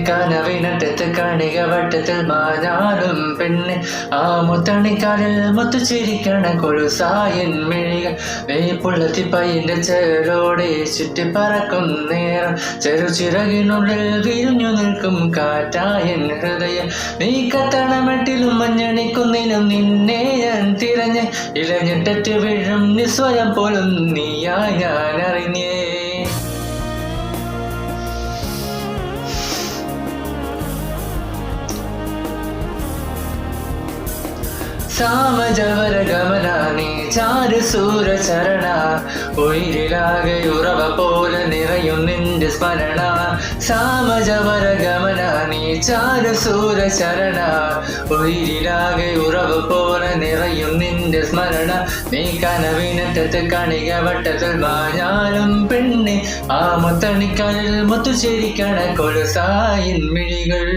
കനവിനറ്റത്ത് കണിക വട്ടത്തിൽ മാഞ്ഞാലും പെണ്ണ് ആ മുത്തണിക്കാലിൽ മുത്തുച്ചിരിക്കണ കൊലുസായൻ മിഴികൾ വേപ്പുള്ളത്തി പയ്യന്റെ ചേലോടെ ചുറ്റി പറക്കും നേരം ചെറുചിറകിനുള്ളിൽ വിരിഞ്ഞു നിൽക്കും കാറ്റായൻ ഹൃദയം നീ കത്തണമെട്ടിലും മഞ്ഞണിക്കുന്നിലും നിന്നെ ഞാൻ തിരഞ്ഞ് ഇലഞ്ഞിട്ടറ്റ് വീഴും നിസ്വയം പോലും നീയായി ഞാൻ അറിഞ്ഞേ സാമജവര ഗമനാനി ചാരു സൂരചരണ ഉയിരിലാകെ ഉറവ പോലെ നിറയും നിന്റെ സ്മരണ സാമജവര ഗമനാനി ചാരു സൂരചരണ ഉയിരിലാകെ ഉറവ പോലെ നിറയും നിന്റെ സ്മരണ നീ കനവിനറ്റത്ത് കണിക വട്ടത്തിൽ മാഞ്ഞാലും പെണ്ണെ ആ മുത്തണിക്കാലിൽ മുത്തുചേരിക്കണ കൊലുസായിൻ മിഴികൾ